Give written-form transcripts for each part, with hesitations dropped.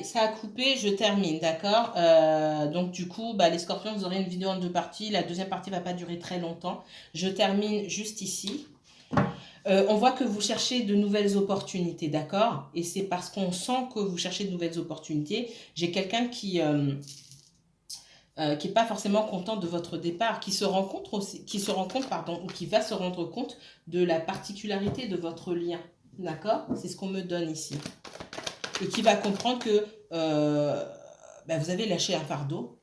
Ça a coupé, je termine, d'accord. Donc du coup, les scorpions, vous aurez une vidéo en deux parties. La deuxième partie va pas durer très longtemps. Je termine juste ici. On voit que vous cherchez de nouvelles opportunités, d'accord. Et c'est parce qu'on sent que vous cherchez de nouvelles opportunités. J'ai quelqu'un qui est pas forcément content de votre départ, qui se rend compte aussi, ou qui va se rendre compte de la particularité de votre lien, d'accord. C'est ce qu'on me donne ici. Et qui va comprendre que vous avez lâché un fardeau.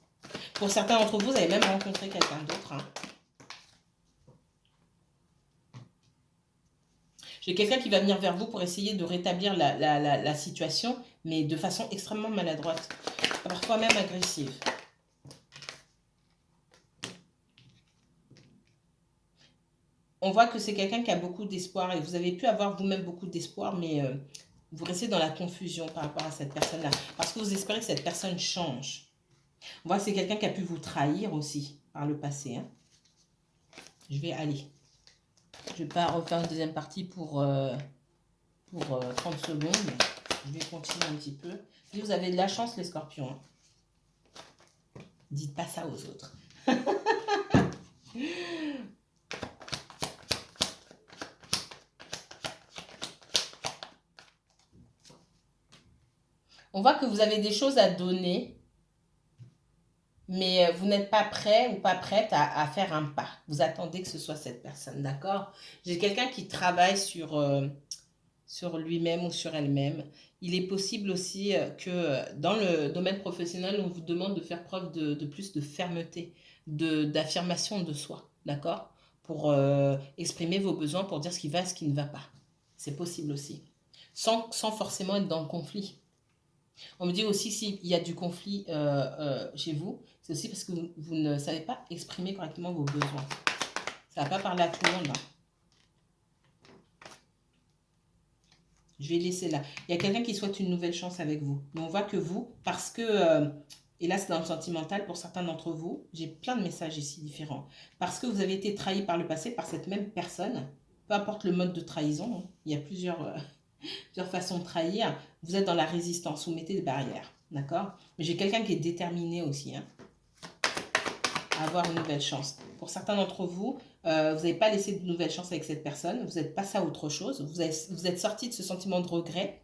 Pour certains d'entre vous, vous avez même rencontré quelqu'un d'autre. J'ai quelqu'un qui va venir vers vous pour essayer de rétablir la situation, mais de façon extrêmement maladroite, parfois même agressive. On voit que c'est quelqu'un qui a beaucoup d'espoir et vous avez pu avoir vous-même beaucoup d'espoir, mais vous restez dans la confusion par rapport à cette personne-là, parce que vous espérez que cette personne change. On voit que c'est quelqu'un qui a pu vous trahir aussi par le passé. Je vais aller. Je ne vais pas refaire une deuxième partie pour 30 secondes. Je vais continuer un petit peu. Si vous avez de la chance, les scorpions. Dites pas ça aux autres. On voit que vous avez des choses à donner, mais vous n'êtes pas prêt ou pas prête à faire un pas. Vous attendez que ce soit cette personne, d'accord? J'ai quelqu'un qui travaille sur lui-même ou sur elle-même. Il est possible aussi que dans le domaine professionnel, on vous demande de faire preuve de plus de fermeté, d'affirmation de soi, d'accord? Pour exprimer vos besoins, pour dire ce qui va et ce qui ne va pas. C'est possible aussi. Sans forcément être dans le conflit. On me dit aussi s'il y a du conflit chez vous, c'est aussi parce que vous ne savez pas exprimer correctement vos besoins. Ça ne va pas parler à tout le monde. Je vais laisser là. Il y a quelqu'un qui souhaite une nouvelle chance avec vous. Mais on voit que vous, parce que, et là c'est dans le sentimental pour certains d'entre vous, j'ai plein de messages ici différents. Parce que vous avez été trahi par le passé par cette même personne, peu importe le mode de trahison, il y a plusieurs façons de trahir, vous êtes dans la résistance, vous mettez des barrières, d'accord? Mais j'ai quelqu'un qui est déterminé aussi, à avoir une nouvelle chance. Pour certains d'entre vous, vous n'avez pas laissé de nouvelle chance avec cette personne, vous êtes passé à autre chose, vous êtes sorti de ce sentiment de regret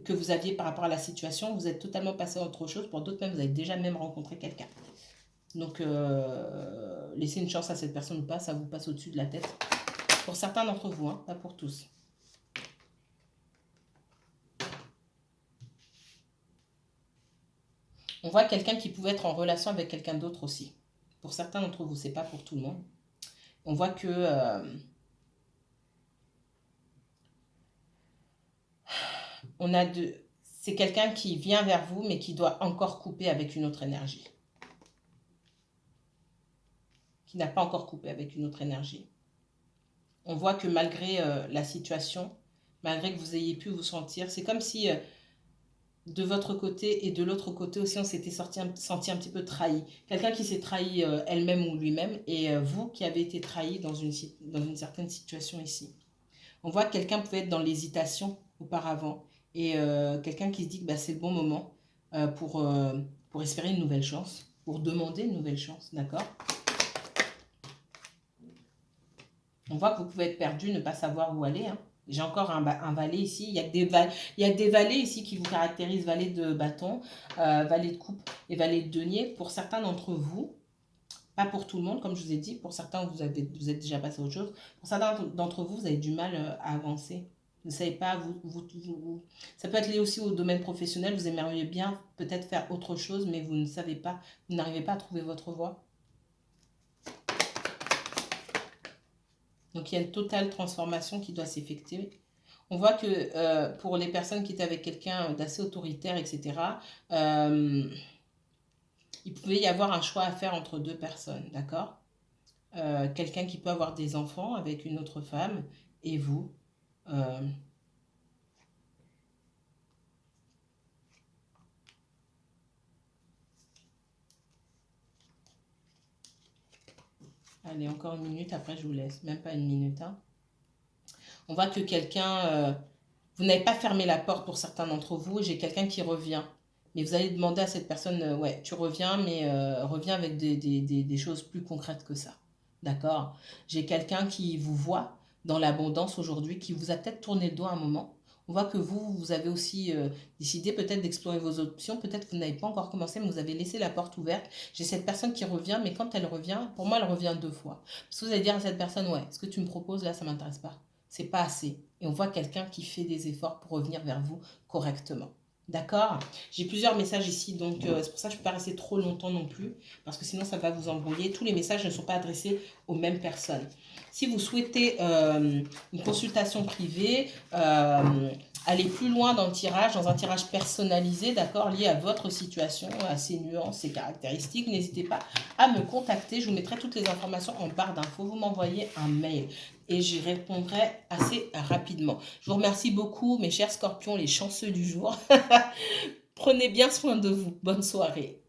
que vous aviez par rapport à la situation, vous êtes totalement passé à autre chose. Pour d'autres même, vous avez déjà même rencontré quelqu'un. Donc, laissez une chance à cette personne ou pas, ça vous passe au-dessus de la tête. Pour certains d'entre vous, pas pour tous. On voit quelqu'un qui pouvait être en relation avec quelqu'un d'autre aussi. Pour certains d'entre vous, c'est pas pour tout le monde. On voit que c'est quelqu'un qui vient vers vous, mais qui doit encore couper avec une autre énergie. Qui n'a pas encore coupé avec une autre énergie. On voit que malgré la situation, malgré que vous ayez pu vous sentir, c'est comme si de votre côté et de l'autre côté aussi, on s'était senti un petit peu trahi. Quelqu'un qui s'est trahi elle-même ou lui-même, et vous qui avez été trahi dans une certaine situation ici. On voit que quelqu'un pouvait être dans l'hésitation auparavant, et quelqu'un qui se dit que c'est le bon moment pour espérer une nouvelle chance, pour demander une nouvelle chance, d'accord? On voit que vous pouvez être perdu, ne pas savoir où aller. J'ai encore un valet ici. Il y a que des valets ici qui vous caractérisent, valet de bâton, valet de coupe et valet de denier. Pour certains d'entre vous, pas pour tout le monde, comme je vous ai dit. Pour certains, vous êtes déjà passé à autre chose. Pour certains d'entre vous, vous avez du mal à avancer. Vous ne savez pas, ça peut être lié aussi au domaine professionnel. Vous aimeriez bien peut-être faire autre chose, mais vous ne savez pas, vous n'arrivez pas à trouver votre voie. Donc, il y a une totale transformation qui doit s'effectuer. On voit que pour les personnes qui étaient avec quelqu'un d'assez autoritaire, etc., il pouvait y avoir un choix à faire entre deux personnes, d'accord? Quelqu'un qui peut avoir des enfants avec une autre femme et vous. Allez, encore une minute, après je vous laisse. Même pas une minute. On voit que quelqu'un... vous n'avez pas fermé la porte pour certains d'entre vous. J'ai quelqu'un qui revient. Mais vous allez demander à cette personne, ouais, tu reviens, mais reviens avec des choses plus concrètes que ça. D'accord? J'ai quelqu'un qui vous voit dans l'abondance aujourd'hui, qui vous a peut-être tourné le dos à un moment. On voit que vous avez aussi décidé peut-être d'explorer vos options. Peut-être que vous n'avez pas encore commencé, mais vous avez laissé la porte ouverte. J'ai cette personne qui revient, mais quand elle revient, pour moi, elle revient deux fois. Parce que vous allez dire à cette personne, ouais, ce que tu me proposes là, ça m'intéresse pas. C'est pas assez. Et on voit quelqu'un qui fait des efforts pour revenir vers vous correctement. D'accord? J'ai plusieurs messages ici, donc c'est pour ça que je ne peux pas rester trop longtemps non plus, parce que sinon ça va vous embrouiller. Tous les messages ne sont pas adressés aux mêmes personnes. Si vous souhaitez une consultation privée, aller plus loin dans le tirage, dans un tirage personnalisé, d'accord, lié à votre situation, à ses nuances, ses caractéristiques, n'hésitez pas à me contacter. Je vous mettrai toutes les informations en barre d'infos. Vous m'envoyez un mail et j'y répondrai assez rapidement. Je vous remercie beaucoup, mes chers scorpions, les chanceux du jour. Prenez bien soin de vous. Bonne soirée.